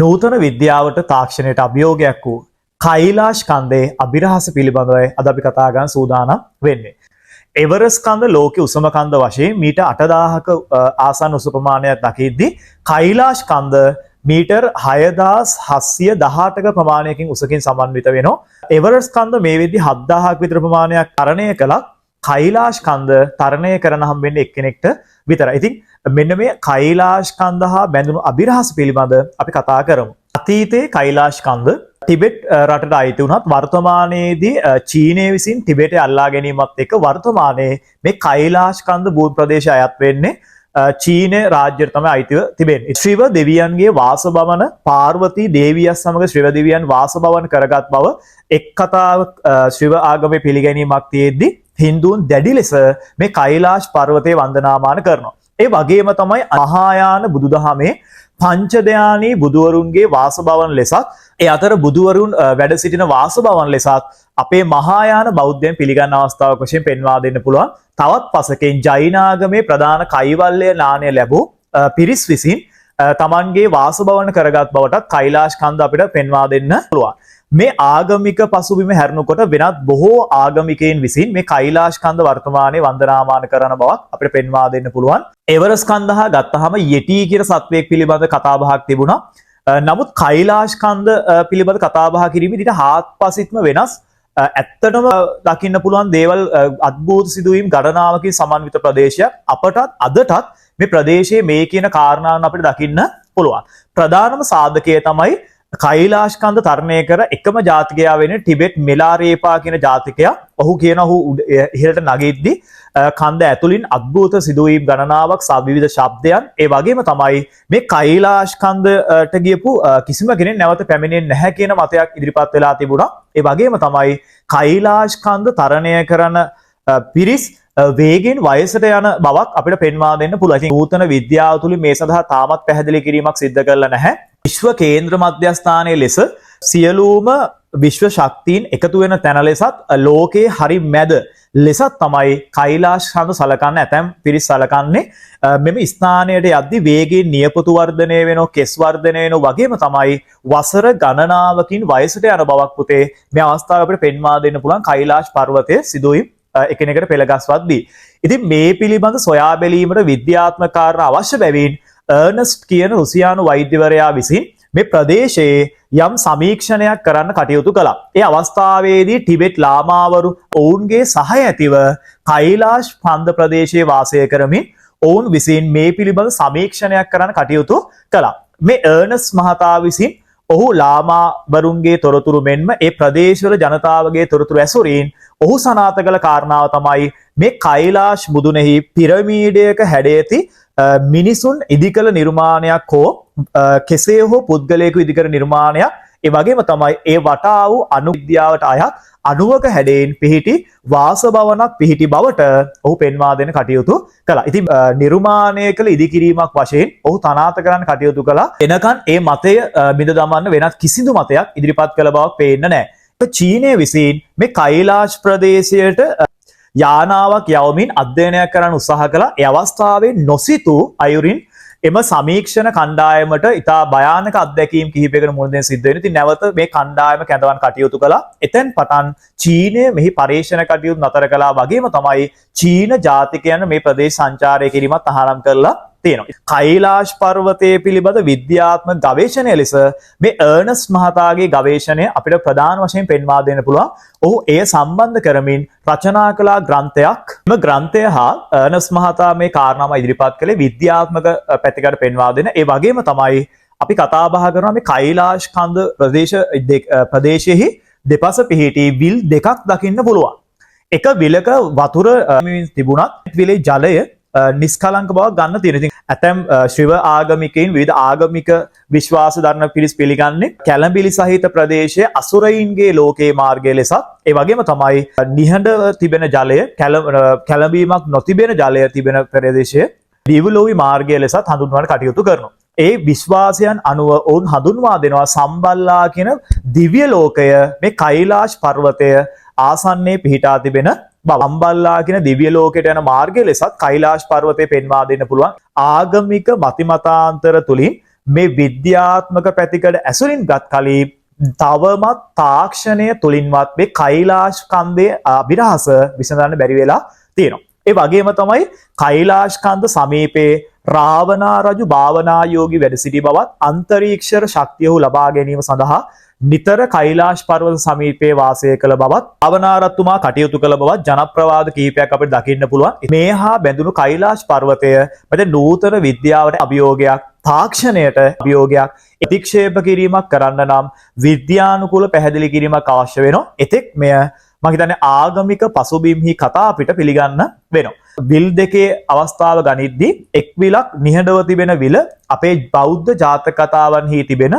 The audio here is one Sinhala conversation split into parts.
නූතන විද්‍යාවට තාක්ෂණයට අභියෝගයක් වූ කෛලාශ කන්දේ අභිරහස පිළිබඳවයි අද අපි කතා කරන්න සූදානම් වෙන්නේ. එවරස් කන්ද ලෝකයේ උසම කන්ද වශයෙන් මීටර් 8000ක ආසන්න උස ප්‍රමාණයක් දකිද්දී කෛලාශ කන්ද මීටර් 6718ක ප්‍රමාණයකින් උසකින් සමන්විත වෙනවා. එවරස් කන්ද මේ වෙද්දී 7000ක විතර ප්‍රමාණයක් තරණය කළත් කෛලාශ කන්ද තරණය කරන්න හම්බෙන්නේ එක්කෙනෙක්ට විතරයි. ඉතින් මෙන්න මේ කෛලාශ කන්ද හා බැඳුණු අභිරහස පිළිබඳ අපි කතා කරමු. අතීතයේ කෛලාශ කන්ද ටිබෙට් රටට අයිති වුණත් වර්තමානයේදී චීනය විසින් ටිබෙටේ අල්ලා ගැනීමත් එක්ක වර්තමානයේ මේ කෛලාශ කන්ද භූමි ප්‍රදේශය අයත් වෙන්නේ චීන රාජ්‍යයට තමයි අයිතිව තිබෙන්නේ. ශ්‍රීව දෙවියන්ගේ වාසභවන පාර්වතී දේවියත් සමග ශ්‍රීව දෙවියන් වාසභවන කරගත් බව එක් කතාවක් ශ්‍රීව ආගමේ පිළිගැනීමක් තියෙද්දී හින්දුන් දැඩි ලෙස මේ කෛලාශ පර්වතය වන්දනාමාන කරනවා. ඒ වගේම තමයි මහායාන බුදුදහමේ පංචදයානී බුදුවරුන්ගේ වාසභවන් ලෙසත් ඒ අතර බුදුවරුන් වැඩ සිටින වාසභවන් ලෙසත් අපේ මහායාන බෞද්ධයන් පිළිගන්න අවස්ථාවක් වශයෙන් පෙන්වා දෙන්න පුළුවන්. තවත් පසකින් ජෛනාගමේ ප්‍රධාන කෛවල්‍ය නාණය ලැබූ පිරිස් විසින් තමන්ගේ වාසභවන් කරගත් බවටත් කෛලාශ කන්ද අපිට පෙන්වා දෙන්න පුළුවන්. මේ ආගමික පසුබිම හැරුණකොට වෙනත් බොහෝ ආගමිකයන් විසින් මේ කෛලාශ කන්ද වර්තමානයේ වන්දනාමාන කරන බවක් අපිට පෙන්වා දෙන්න පුළුවන්. එවරස් කන්ද හා ගත්තහම යෙටි කියන සත්වයෙක් පිළිබඳ කතාබහක් තිබුණා. නමුත් කෛලාශ කන්ද පිළිබඳ කතාබහ කිරීමේදී ඊට හාත්පසින්ම වෙනස් ඇත්තටම දකින්න පුළුවන් දේවල් අద్භූත සිදුවීම් ගණනාවකින් සමන්විත ප්‍රදේශයක් අපටත් අදටත් මේ ප්‍රදේශයේ මේ කියන කාරණාවන් අපිට දකින්න පුළුවන්. ප්‍රධානම සාධකය තමයි කෛලාශ කන්ද තරණය කර එකම ජාතිකයා වෙන ටිබෙට් මෙලාරේපා කියන ජාතිකයා. ඔහු කියන ඔහු ඉහළට නගිද්දී කන්ද ඇතුළින් අద్භූත සිදුවීම් ගණනාවක් සහ විවිධ ශබ්දයන් ඒ වගේම තමයි මේ කෛලාශ කන්දට ගියපු කිසිම කෙනෙක් නැවත පැමිණෙන්නේ නැහැ කියන මතයක් ඉදිරිපත් වෙලා තිබුණා. ඒ වගේම තමයි කෛලාශ කන්ද තරණය කරන පිරිස් වේගෙන් වයසට යන බවක් අපිට පෙන්වා දෙන්න පුළුවන්. ඉතින් නූතන විද්‍යාව තුලින් මේ සඳහා තාමත් පැහැදිලි කිරීමක් සිද්ධ කරලා නැහැ. විශ්ව කේන්ද්‍ර මධ්‍යස්ථානයේ ලෙස සියලුම විශ්ව ශක්තියින් එකතු වෙන තැන ලෙසත් ලෝකයේ හරි මැද ලෙසත් තමයි කෛලාශ කන්ද සලකන්න ඇතැම් පිරිස් සලකන්නේ. මෙම ස්ථානයට යද්දී වේගයෙන් නියපොතු වර්ධනය වෙනවා, කෙස් වර්ධනය වෙනවා වගේම තමයි වසර ගණනාවකින් වයසට යන බවක් පුතේ මේ අවස්ථාව අපිට පෙන්වා දෙන්න පුළුවන් කෛලාශ පර්වතයේ සිදුවීම් එකිනෙකට පෙළගස්වද්දී. ඉතින් මේ පිළිබඳ සොයා බැලීමට විද්‍යාත්මක කාරණා අවශ්‍ය බැවින් අර්නස්ට් කියන රුසියානු වෛද්‍යවරයා විසින් මේ ප්‍රදේශයේ යම් සමීක්ෂණයක් කරන්න කටයුතු කළා. ඒ අවස්ථාවේදී ටිබෙට් ලාමාවරු ඔවුන්ගේ සහය ඇතිව කෛලාශ කන්ද ප්‍රදේශයේ වාසය කරමින් ඔවුන් විසින් මේ පිළිබඳ සමීක්ෂණයක් කරන්න කටයුතු කළා. මේ අර්නස්ට් මහතා විසින් ඔහු ලාමාවරුන්ගේ තොරතුරු මෙන්ම ඒ ප්‍රදේශවල ජනතාවගේ තොරතුරු ඇසුරින් ඔහු සනාථ කළ කාරණාව තමයි මේ කෛලාශ මුදුනේහි පිරමීඩයක හැඩයති මිනිසුන් ඉදිකළ නිර්මාණයක් හෝ කෙසේ හෝ පුද්ගලයෙකු ඉදිකර නිර්මාණයක් ඒ වගේම තමයි ඒ වටා වූ අණු විද්‍යාවට අයත් අණුවක හැඩයෙන් පිහිටි වාසභවනක් පිහිටි බවට ඔහු පෙන්වා දෙන කටයුතු කළා. ඉතින් නිර්මාණය කළ ඉදිකිරීමක් වශයෙන් ඔහු තනාත කරන්න කටයුතු කළා. එනකන් ඒ මතය බිඳ දමන්න වෙනත් කිසිදු මතයක් ඉදිරිපත් කළ බවක් පේන්නේ නැහැ. චීනය විසින් මේ කෛලාශ ප්‍රදේශයට යානාවක් යවමින් අධ්‍යයනයක් කරන්න උත්සාහ කළා. ඒ අවස්ථාවේ නොසිතූ අයුරින් එම සමීක්ෂණ කණ්ඩායමට ඉතා භයානක අත්දැකීම් කිහිපයකට මුහුණ දෙන්න සිද්ධ වෙනවා. ඉතින් නැවත මේ කණ්ඩායම කැඳවන්න කටයුතු කළා. එතෙන් පටන් චීනය මෙහි පරීක්ෂණ කටයුතු නතර කළා වගේම තමයි චීන ජාතිකයන් මේ ප්‍රදේශ සංචාරය කිරීමත් ආරම්භ කළා තියෙනවා. කෛලාශ පර්වතයේ පිළිබඳ විද්‍යාත්මක ගවේෂණය ලෙස මේ අර්නස්ට් මහතාගේ ගවේෂණය අපිට ප්‍රධාන වශයෙන් පෙන්වා දෙන්න පුළුවන්. ඔහු එය සම්බන්ධ කරමින් රචනා කළ ග්‍රන්ථයක්. මේ ග්‍රන්ථය හා අර්නස්ට් මහතා මේ කාරණාව ඉදිරිපත් කළේ විද්‍යාත්මක පැතිකඩ පෙන්වා දෙන. ඒ වගේම තමයි අපි කතා බහ කරනවා මේ කෛලාශ කන්ද ප්‍රදේශයේ දෙපස පිහිටි විල් දෙකක් දකින්න පුළුවන්. එක විලක වතුර තිබුණත් විලේ ජලය නිස්කලංක බවක් ගන්න තියෙනවා. ඉතින් ඇතැම් ශ්‍රීව ආගමිකයින් විවිධ ආගමික විශ්වාස දරන පිරිස් පිළිගන්නේ කැළඹිලි සහිත ප්‍රදේශයේ අසුරයින්ගේ ලෝකයේ මාර්ගය ලෙසත් ඒ වගේම තමයි නිහඬ තිබෙන ජලය කැළඹීමක් නොතිබෙන ජලය තිබෙන ප්‍රදේශයේ දිව්‍යලෝකී මාර්ගය ලෙසත් හඳුන්වන්න කටයුතු කරනවා. ඒ විශ්වාසයන් අනුව ඔවුන් හඳුන්වා දෙනවා සම්බල්ලා කියන දිව්‍ය ලෝකය මේ කෛලාශ පර්වතය ආසන්නයේ පිහිටා තිබෙන බම්බල්ලා කියන දිව්‍ය ලෝකයට යන මාර්ගය ලෙසත් කෛලාශ පර්වතය පෙන්වා දෙන්න පුළුවන්. ආගමික මතිමතාන්තර තුලින් මේ විද්‍යාත්මක පැතිකඩ ඇසුරින් ගත් කලී තවමත් තාක්ෂණය තුලින්වත් මේ කෛලාශ කන්දේ අභිරහස විසඳන්න බැරි වෙලා තියෙනවා. ඒ වගේම තමයි කෛලාශ කන්ද සමීපයේ රාවණා රජු භාවනායෝගී වැඩ සිටි බවත් අන්තරීක්ෂ ශක්තිය ලබා ගැනීම සඳහා නිතර කෛලාශ පර්වත සමීපයේ වාසය කළ බවත් අවනාරත්තුමා කටයුතු කළ බවත් ජනප්‍රවාද කිහිපයක් අපිට දකින්න පුළුවන්. මේ හා බැඳුණු කෛලාශ පර්වතය මත නූතන විද්‍යාවට අභියෝගයක්, තාක්ෂණයට අභියෝගයක් ප්‍රතික්ෂේප කිරීමක් කරන්න නම් විද්‍යානුකූල පැහැදිලි කිරීමක් අවශ්‍ය වෙනවා. එතෙක් මෙය මම හිතන්නේ ආගමික පසුබිම්හි කතා අපිට පිළිගන්න වෙනවා. විල් දෙකේ අවස්ථාව ගනිද්දී එක් විලක් නිහඬව තිබෙන විල අපේ බෞද්ධ ජාතක කතාවන්හි තිබෙන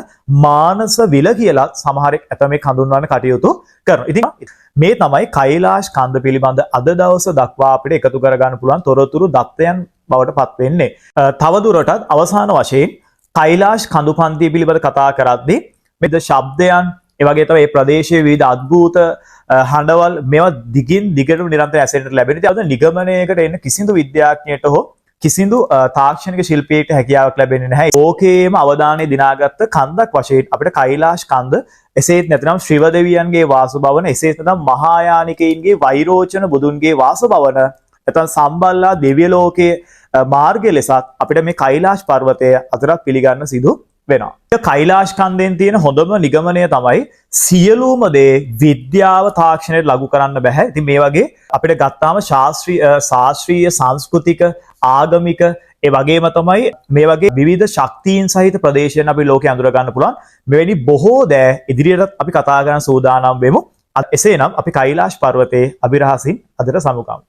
මානස විල කියලා සමහරෙක් ඇතමෙක් හඳුන්වන්න කටයුතු කරනවා. ඉතින් මේ තමයි කෛලාශ කන්ද පිළිබඳ අද දවස දක්වා අපිට එකතු කරගන්න පුළුවන් තොරතුරු දත්තයන් බවට පත් වෙන්නේ. තවදුරටත් අවසාන වශයෙන් කෛලාශ කඳු පන්තිය පිළිබඳ කතා කරද්දී මෙද ශබ්දයන් ඒ වගේ තමයි මේ ප්‍රදේශයේ විවිධ අద్భుත හඬවල් මේවා දිගින් දිගටම නිරන්තරයෙන් ඇසෙන්නට ලැබෙන. ඉතින් අද නිගමනයකට එන්න කිසිදු විද්‍යාඥයෙකුට හෝ කිසිදු තාක්ෂණික ශිල්පියෙකුට හැකියාවක් ලැබෙන්නේ නැහැ. ඕකේම අවධානය දිනාගත්ත කන්දක් වශයෙන් අපිට කෛලාශ කන්ද එසේත් නැත්නම් ශ්‍රීව දෙවියන්ගේ වාසභවන එසේත් නැත්නම් මහායානිකයින්ගේ වෛරෝචන බුදුන්ගේ වාසභවන නැත්නම් සම්බල්ලා දිව්‍ය ලෝකයේ මාර්ගය ලෙසත් අපිට මේ කෛලාශ පර්වතය අතරක් පිළිගන්න සිදු වෙනවා. කෛලාශ කන්දෙන් තියෙන හොඳම නිගමනය තමයි සියලුම දේ විද්‍යාව තාක්ෂණයට ලඝු කරන්න බෑ. ඉතින් මේ වගේ අපිට ගත්තාම ශාස්ත්‍රීය සංස්කෘතික ආගමික ඒ වගේම තමයි මේ වගේ විවිධ ශක්තියින් සහිත ප්‍රදේශයන් අපි ලෝකේ අඳුර ගන්න පුළුවන්. මෙවැනි බොහෝ දෑ ඉදිරියටත් අපි කතා කරන්න සූදානම් වෙමු. එසේනම් අපි කෛලාශ පර්වතයේ අභිරහසින් අදට සමුගමු.